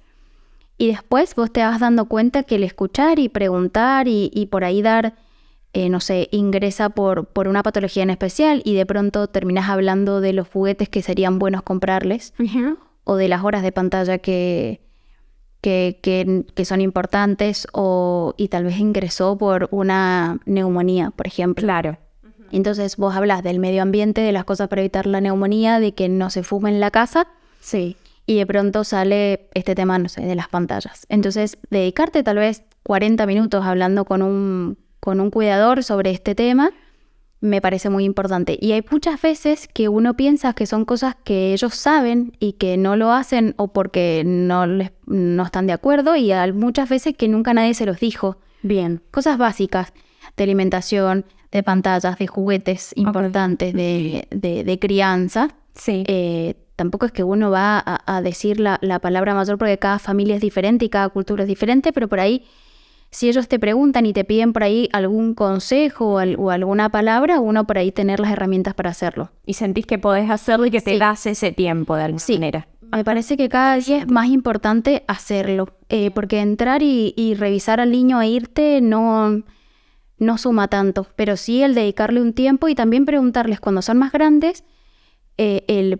Y después vos te vas dando cuenta que el escuchar y preguntar y por ahí dar, no sé, ingresa por una patología en especial y de pronto terminás hablando de los juguetes que serían buenos comprarles o de las horas de pantalla que son importantes y tal vez ingresó por una neumonía, por ejemplo. Claro. Entonces vos hablas del medio ambiente, de las cosas para evitar la neumonía, de que no se fume en la casa. Sí. Y de pronto sale este tema, no sé, de las pantallas. Entonces, dedicarte tal vez 40 minutos hablando con un cuidador sobre este tema me parece muy importante. Y hay muchas veces que uno piensa que son cosas que ellos saben y que no lo hacen o porque no están de acuerdo y hay muchas veces que nunca nadie se los dijo. Bien. Cosas básicas de alimentación, de pantallas, de juguetes importantes, de crianza. Sí. Tampoco es que uno va a decir la palabra mayor porque cada familia es diferente y cada cultura es diferente, pero por ahí, si ellos te preguntan y te piden por ahí algún consejo o alguna palabra, uno por ahí tener las herramientas para hacerlo. Y sentís que podés hacerlo y que te das ese tiempo de alguna manera. Me parece que cada día es más importante hacerlo, porque entrar y revisar al niño e irte no suma tanto, pero sí el dedicarle un tiempo y también preguntarles cuando son más grandes,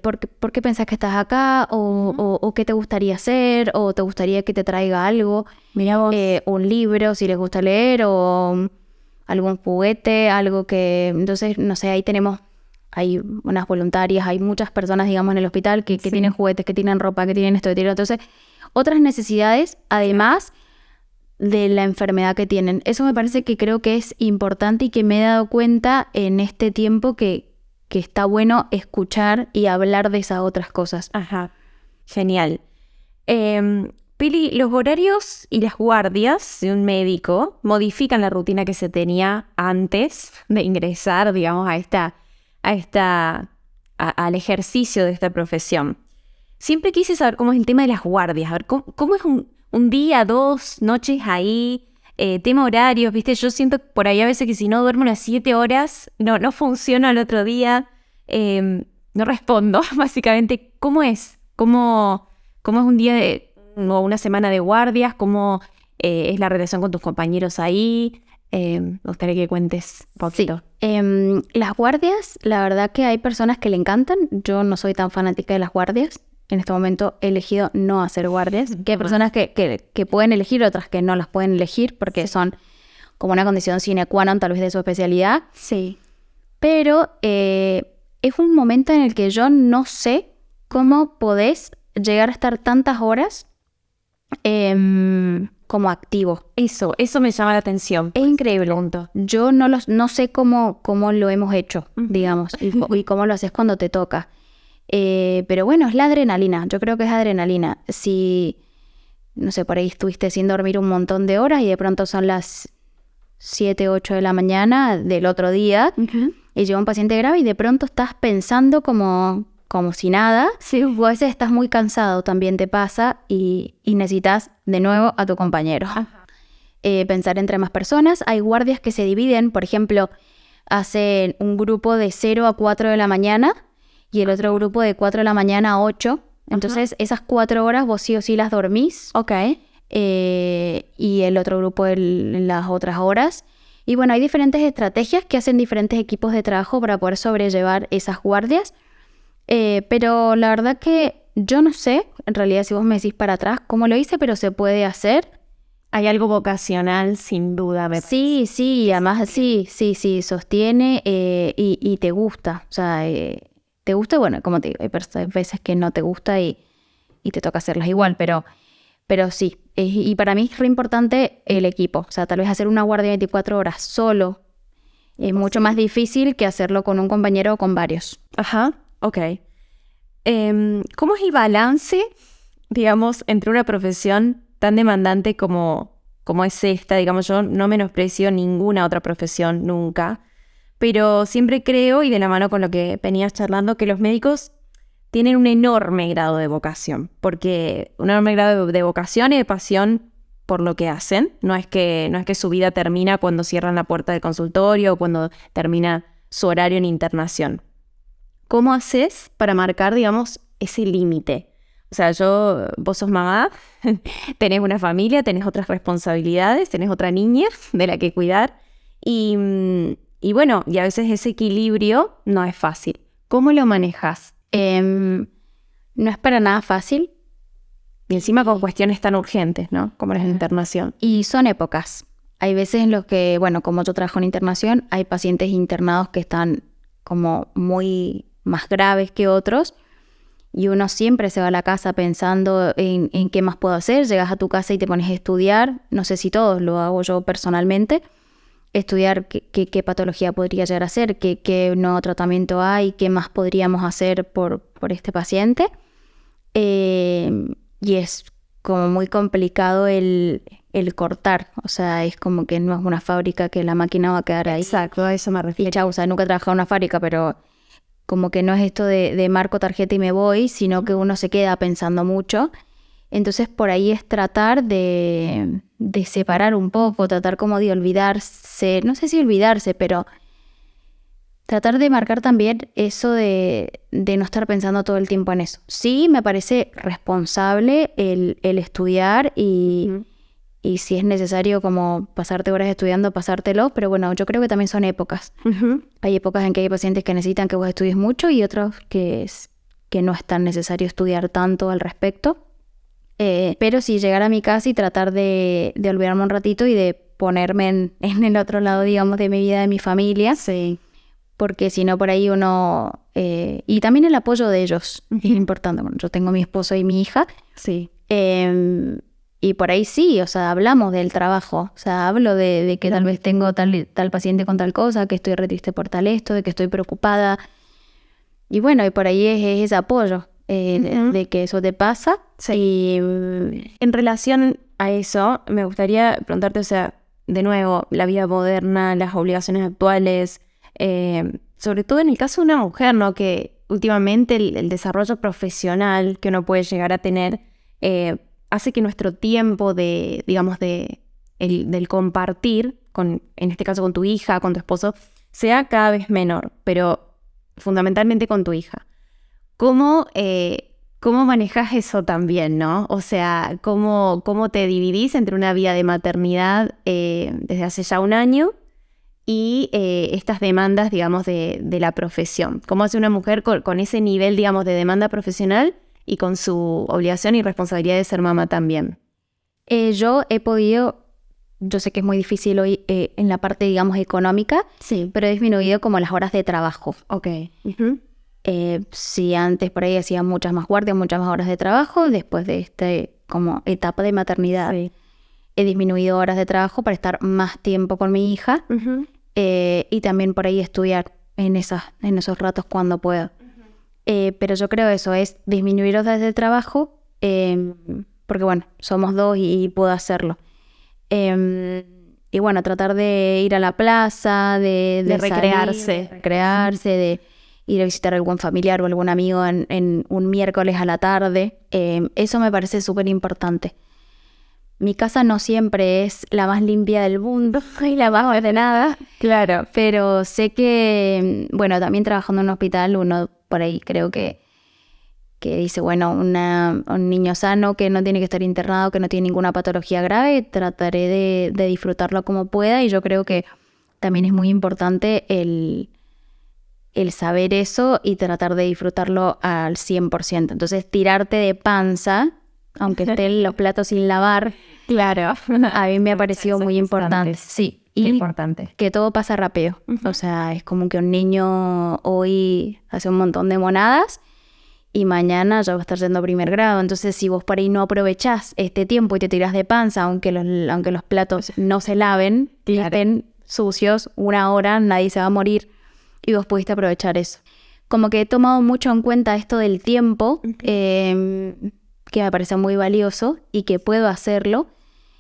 ¿por qué pensás que estás acá? O ¿qué te gustaría hacer? ¿O te gustaría que te traiga algo? Mirá vos. Un libro, si les gusta leer, o algún juguete, algo que... Entonces, no sé, ahí hay unas voluntarias, hay muchas personas, digamos, en el hospital que tienen juguetes, que tienen ropa, que tienen esto, que tienen... Entonces, otras necesidades, además de la enfermedad que tienen. Eso me parece que creo que es importante y que me he dado cuenta en este tiempo que está bueno escuchar y hablar de esas otras cosas. Ajá, genial. Pili, los horarios y las guardias de un médico modifican la rutina que se tenía antes de ingresar, digamos, al ejercicio de esta profesión. Siempre quise saber cómo es el tema de las guardias, a ver, cómo es un día, 2 noches ahí, tema horarios, ¿viste? Yo siento por ahí a veces que si no duermo unas 7 horas, no funciona al otro día, no respondo, básicamente. ¿Cómo es? ¿Cómo es un día o una semana de guardias? ¿Cómo es la relación con tus compañeros ahí? Me gustaría que cuentes un poquito. Sí. Las guardias, la verdad que hay personas que le encantan. Yo no soy tan fanática de las guardias. En este momento he elegido no hacer guardias. Que hay personas que pueden elegir, otras que no las pueden elegir porque son como una condición sine qua non tal vez de su especialidad. Sí. Pero es un momento en el que yo no sé cómo podés llegar a estar tantas horas como activo. Eso me llama la atención. Es increíble. Yo no sé cómo lo hemos hecho, digamos, y cómo lo haces cuando te toca. Pero bueno, es la adrenalina. Yo creo que es adrenalina. Si, no sé, por ahí estuviste sin dormir un montón de horas y de pronto son las 7, 8 de la mañana del otro día y llega un paciente grave y de pronto estás pensando como si nada. Sí. O a veces estás muy cansado, también te pasa y necesitas de nuevo a tu compañero. Pensar entre más personas. Hay guardias que se dividen, por ejemplo, hacen un grupo de 0 a 4 de la mañana y el otro grupo de 4 de la mañana a 8. Entonces, esas 4 horas vos sí o sí las dormís. Ok. Y el otro grupo en las otras horas. Y bueno, hay diferentes estrategias que hacen diferentes equipos de trabajo para poder sobrellevar esas guardias. Pero la verdad que yo no sé, en realidad si vos me decís para atrás cómo lo hice, pero se puede hacer. Hay algo vocacional, sin duda. Sí, además sí, sostiene y te gusta. O sea, te gusta, bueno, como te digo, hay veces que no te gusta y te toca hacerlas igual, pero sí. Y para mí es re importante el equipo. O sea, tal vez hacer una guardia 24 horas solo es mucho más difícil que hacerlo con un compañero o con varios. Ajá, ok. ¿Cómo es el balance, digamos, entre una profesión tan demandante como es esta? Digamos, yo no menosprecio ninguna otra profesión nunca, pero siempre creo, y de la mano con lo que venías charlando, que los médicos tienen un enorme grado de vocación, porque un enorme grado de vocación y de pasión por lo que hacen. No es que su vida termina cuando cierran la puerta del consultorio o cuando termina su horario en internación. ¿Cómo haces para marcar, digamos, ese límite? O sea, vos sos mamá, tenés una familia, tenés otras responsabilidades, tenés otra niña de la que cuidar y bueno, y a veces ese equilibrio no es fácil. ¿Cómo lo manejas? No es para nada fácil. Y encima con cuestiones tan urgentes, ¿no? Como la internación. Y son épocas. Hay veces en los que, bueno, como yo trabajo en internación, hay pacientes internados que están como muy más graves que otros y uno siempre se va a la casa pensando en qué más puedo hacer. Llegas a tu casa y te pones a estudiar. No sé si todos, lo hago yo personalmente. Estudiar qué patología podría llegar a ser, qué nuevo tratamiento hay, qué más podríamos hacer por este paciente. Y es como muy complicado el cortar. O sea, es como que no es una fábrica que la máquina va a quedar ahí. Exacto, a eso me refiero. Y chau, o sea, nunca he trabajado en una fábrica, pero como que no es esto de marco tarjeta y me voy, sino que uno se queda pensando mucho. Entonces por ahí es tratar de separar un poco, tratar como de olvidarse, no sé si olvidarse, pero tratar de marcar también eso de no estar pensando todo el tiempo en eso. Sí, me parece responsable el estudiar y si es necesario como pasarte horas estudiando, pasártelo, pero bueno, yo creo que también son épocas. Hay épocas en que hay pacientes que necesitan que vos estudies mucho y otros que no es tan necesario estudiar tanto al respecto. Pero sí, llegar a mi casa y tratar de olvidarme un ratito y de ponerme en el otro lado, digamos, de mi vida, de mi familia. Sí. Porque si no, por ahí uno... y también el apoyo de ellos es importante. Bueno, yo tengo mi esposo y mi hija. Sí. Y por ahí sí, o sea, hablamos del trabajo. O sea, hablo de que tal vez tengo tal paciente con tal cosa, que estoy re triste por tal esto, de que estoy preocupada. Y bueno, y por ahí es ese apoyo de que eso te pasa. Sí. Y en relación a eso, me gustaría preguntarte, o sea, de nuevo, la vida moderna, las obligaciones actuales, sobre todo en el caso de una mujer, ¿no? Que últimamente el desarrollo profesional que uno puede llegar a tener hace que nuestro tiempo de, digamos, del compartir, en este caso con tu hija, con tu esposo, sea cada vez menor, pero fundamentalmente con tu hija. ¿Cómo manejas eso también, no? O sea, ¿cómo te dividís entre una vida de maternidad desde hace ya un año y estas demandas, digamos, de la profesión? ¿Cómo hace una mujer con ese nivel, digamos, de demanda profesional y con su obligación y responsabilidad de ser mamá también? yo he podido, yo sé que es muy difícil hoy en la parte, digamos, económica, Sí. pero he disminuido como las horas de trabajo. Ok. Uh-huh. Si antes por ahí hacía muchas más guardias, muchas más horas de trabajo, después de como etapa de maternidad, Sí. he disminuido horas de trabajo para estar más tiempo con mi hija. Uh-huh. Y también por ahí estudiar en esos ratos cuando puedo. Pero yo creo eso, es disminuir horas de trabajo, porque bueno, somos dos y puedo hacerlo. Y bueno, tratar de ir a la plaza, de recrearse. De ir a visitar a algún familiar o algún amigo en un miércoles a la tarde. Eso me parece súper importante. Mi casa no siempre es la más limpia del mundo y la más ordenada. Claro. Pero sé que, bueno, también trabajando en un hospital, uno por ahí creo que dice, bueno, un niño sano que no tiene que estar internado, que no tiene ninguna patología grave, trataré de disfrutarlo como pueda. Y yo creo que también es muy importante el saber eso y tratar de disfrutarlo al 100%. Entonces, tirarte de panza, aunque estén los platos sin lavar, Claro. a mí me ha parecido muy importante. Sí, y importante. que todo pasa rápido. Uh-huh. O sea, es como que un niño hoy hace un montón de monadas y mañana ya va a estar yendo a primer grado. Entonces, si vos por ahí no aprovechás este tiempo y te tirás de panza, aunque los platos no se laven, Claro. estén sucios 1 hora, nadie se va a morir y vos pudiste aprovechar eso. Como que he tomado mucho en cuenta esto del tiempo, Uh-huh. que me parece muy valioso y que puedo hacerlo.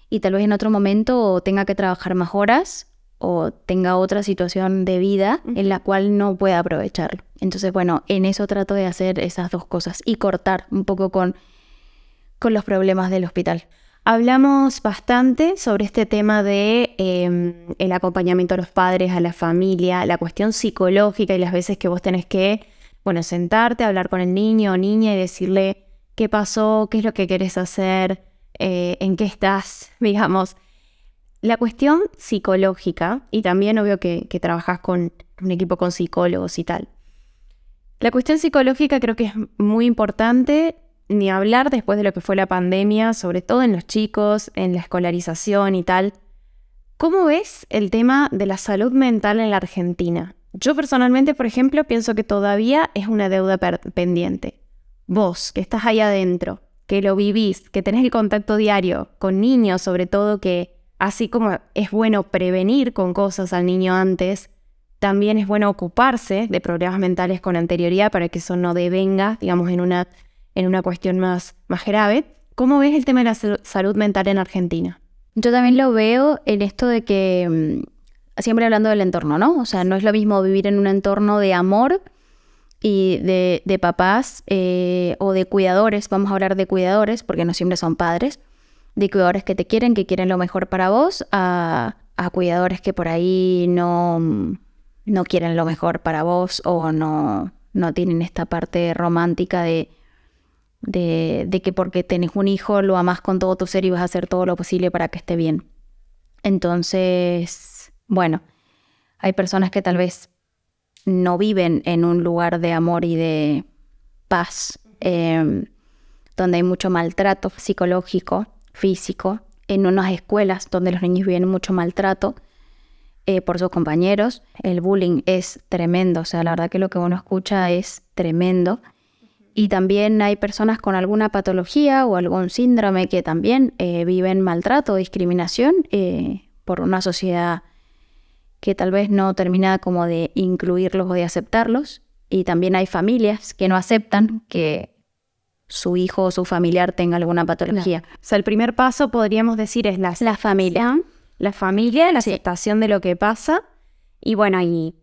Y tal vez en otro momento tenga que trabajar más horas o tenga otra situación de vida en la cual no pueda aprovecharlo. Entonces, bueno, en eso trato de hacer esas dos cosas y cortar un poco con los problemas del hospital. Hablamos bastante sobre este tema de el acompañamiento a los padres, a la familia, la cuestión psicológica y las veces que vos tenés que, bueno, sentarte, hablar con el niño o niña y decirle qué pasó, qué es lo que querés hacer, en qué estás, digamos. La cuestión psicológica, y también obvio que trabajás con un equipo con psicólogos y tal. La cuestión psicológica creo que es muy importante, ni hablar después de lo que fue la pandemia, sobre todo en los chicos, en la escolarización y tal. ¿Cómo ves el tema de la salud mental en la Argentina? Yo personalmente, por ejemplo, pienso que todavía es una deuda pendiente. Vos, que estás ahí adentro, que lo vivís, que tenés el contacto diario con niños, sobre todo, que así como es bueno prevenir con cosas al niño antes, también es bueno ocuparse de problemas mentales con anterioridad para que eso no devenga, digamos, en una cuestión más grave. ¿Cómo ves el tema de la salud mental en Argentina? Yo también lo veo en esto de que, siempre hablando del entorno, ¿no? O sea, no es lo mismo vivir en un entorno de amor y de papás o de cuidadores, vamos a hablar de cuidadores, porque no siempre son padres, de cuidadores que te quieren, que quieren lo mejor para vos, a cuidadores que por ahí no quieren lo mejor para vos o no tienen esta parte romántica de que porque tenés un hijo lo amás con todo tu ser y vas a hacer todo lo posible para que esté bien. Entonces, bueno, hay personas que tal vez no viven en un lugar de amor y de paz, donde hay mucho maltrato psicológico, físico, en unas escuelas donde los niños viven mucho maltrato por sus compañeros. El bullying es tremendo, o sea, la verdad que lo que uno escucha es tremendo. Y también hay personas con alguna patología o algún síndrome que también viven maltrato o discriminación por una sociedad que tal vez no termina como de incluirlos o de aceptarlos. Y también hay familias que no aceptan que su hijo o su familiar tenga alguna patología. O sea, el primer paso podríamos decir es La familia. la familia, la Sí. aceptación de lo que pasa. Y bueno, y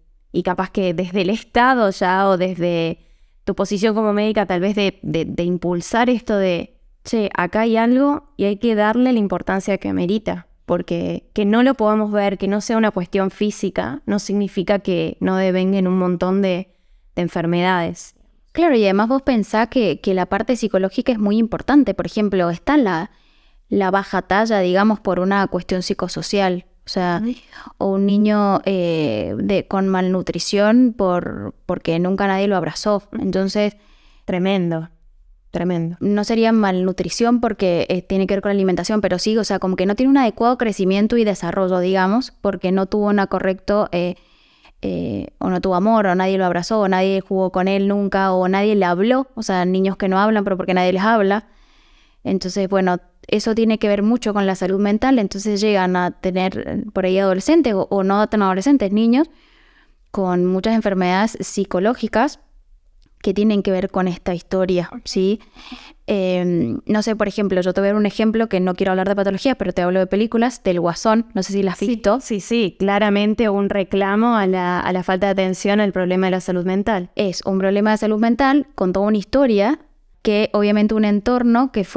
capaz que desde el Estado ya o desde tu posición como médica tal vez de impulsar esto de, che, acá hay algo y hay que darle la importancia que merita. Porque que no lo podamos ver, que no sea una cuestión física, no significa que no devenguen un montón de enfermedades. Claro, y además vos pensás que la parte psicológica es muy importante. Por ejemplo, está la baja talla, digamos, por una cuestión psicosocial. O sea, o un niño con malnutrición porque nunca nadie lo abrazó. Entonces, Tremendo, tremendo. no sería malnutrición porque tiene que ver con la alimentación, pero sí, o sea, como que no tiene un adecuado crecimiento y desarrollo, digamos, porque no tuvo una correcto... o no tuvo amor, o nadie lo abrazó, o nadie jugó con él nunca, o nadie le habló. O sea, niños que no hablan, pero porque nadie les habla. Entonces, bueno, eso tiene que ver mucho con la salud mental. Entonces llegan a tener por ahí adolescentes, o no tan adolescentes, niños, con muchas enfermedades psicológicas que tienen que ver con esta historia, ¿sí? No sé, por ejemplo, yo te voy a dar un ejemplo que no quiero hablar de patologías, pero te hablo de películas, del Guasón, no sé si las has visto. Sí, claramente un reclamo a la falta de atención al problema de la salud mental. Es un problema de salud mental con toda una historia que obviamente un entorno que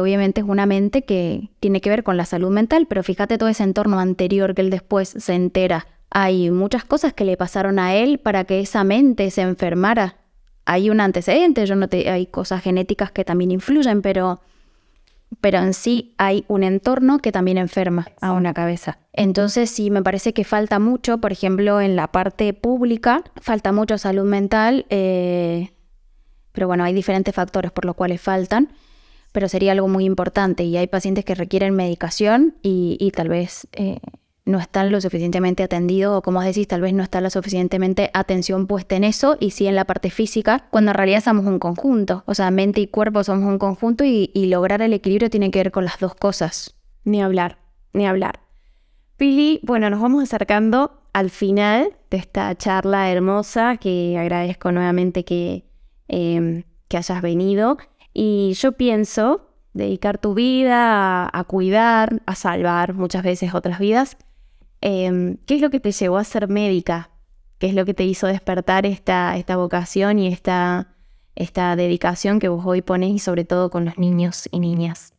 obviamente es una mente que tiene que ver con la salud mental, pero fíjate todo ese entorno anterior que él después se entera. Hay muchas cosas que le pasaron a él para que esa mente se enfermara. Hay un antecedente, hay cosas genéticas que también influyen, pero en sí hay un entorno que también enferma a una cabeza. Entonces sí, me parece que falta mucho, por ejemplo, en la parte pública, falta mucho salud mental, pero bueno, hay diferentes factores por los cuales faltan, pero sería algo muy importante y hay pacientes que requieren medicación y tal vez... no están lo suficientemente atendidos o como decís, tal vez no está la suficientemente atención puesta en eso y sí en la parte física, cuando en realidad somos un conjunto, o sea, mente y cuerpo somos un conjunto y lograr el equilibrio tiene que ver con las dos cosas. Ni hablar, ni hablar. Pili, bueno, nos vamos acercando al final de esta charla hermosa que agradezco nuevamente que hayas venido y yo pienso dedicar tu vida a cuidar, a salvar muchas veces otras vidas. ¿Qué es lo que te llevó a ser médica? ¿Qué es lo que te hizo despertar esta vocación y esta dedicación que vos hoy ponés y sobre todo con los niños y niñas?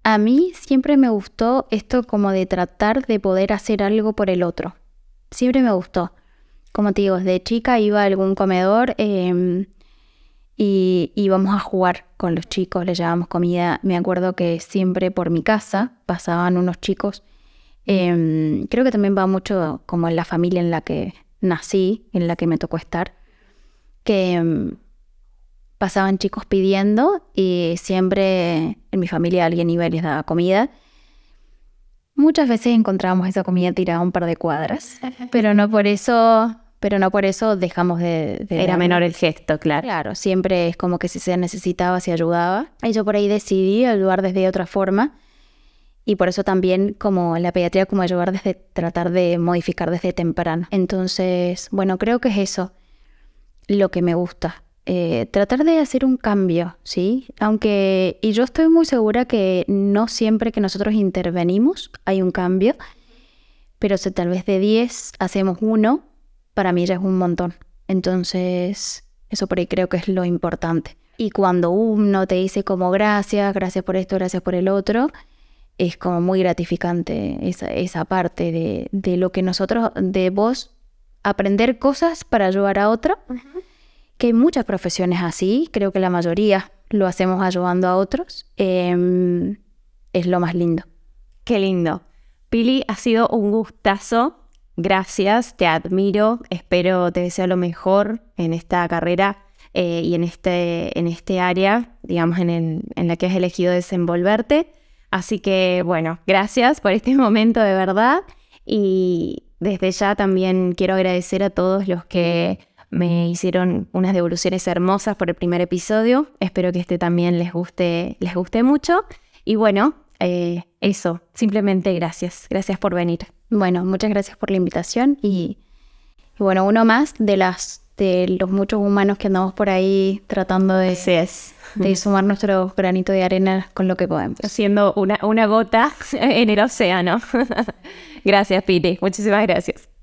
A mí siempre me gustó esto como de tratar de poder hacer algo por el otro. Siempre me gustó. Como te digo, desde chica iba a algún comedor y íbamos a jugar con los chicos, les llevábamos comida. Me acuerdo que siempre por mi casa pasaban unos chicos. Creo que también va mucho como en la familia en la que nací, en la que me tocó estar, que pasaban chicos pidiendo y siempre en mi familia alguien iba y les daba comida. Muchas veces encontrábamos esa comida tirada un par de cuadras, pero no por eso dejamos de Era dar. menor el gesto, claro. Claro, siempre es como que si se necesitaba, se ayudaba. Y yo por ahí decidí ayudar desde otra forma. Y por eso también como la pediatría, como ayudar desde tratar de modificar desde temprano. Entonces, bueno, creo que es eso lo que me gusta. Tratar de hacer un cambio, ¿sí? Y yo estoy muy segura que no siempre que nosotros intervenimos hay un cambio, pero si tal vez de 10 hacemos uno, para mí ya es un montón. Entonces, eso por ahí creo que es lo importante. Y cuando uno te dice como gracias por esto, gracias por el otro, es como muy gratificante esa parte de lo que nosotros, de vos, aprender cosas para ayudar a otro. Uh-huh. Que hay muchas profesiones así, creo que la mayoría lo hacemos ayudando a otros. Es lo más lindo. Qué lindo. Pili, ha sido un gustazo. Gracias, te admiro. Espero te deseo lo mejor en esta carrera y en este área, digamos, en la que has elegido desenvolverte. Así que, bueno, gracias por este momento de verdad. Y desde ya también quiero agradecer a todos los que me hicieron unas devoluciones hermosas por el primer episodio. Espero que este también les guste mucho. Y bueno, eso, simplemente gracias. Gracias por venir. Bueno, muchas gracias por la invitación y bueno, uno más de los muchos humanos que andamos por ahí tratando de sumar nuestro granito de arena con lo que podemos. Haciendo una gota en el océano. Gracias, Pili. Muchísimas gracias.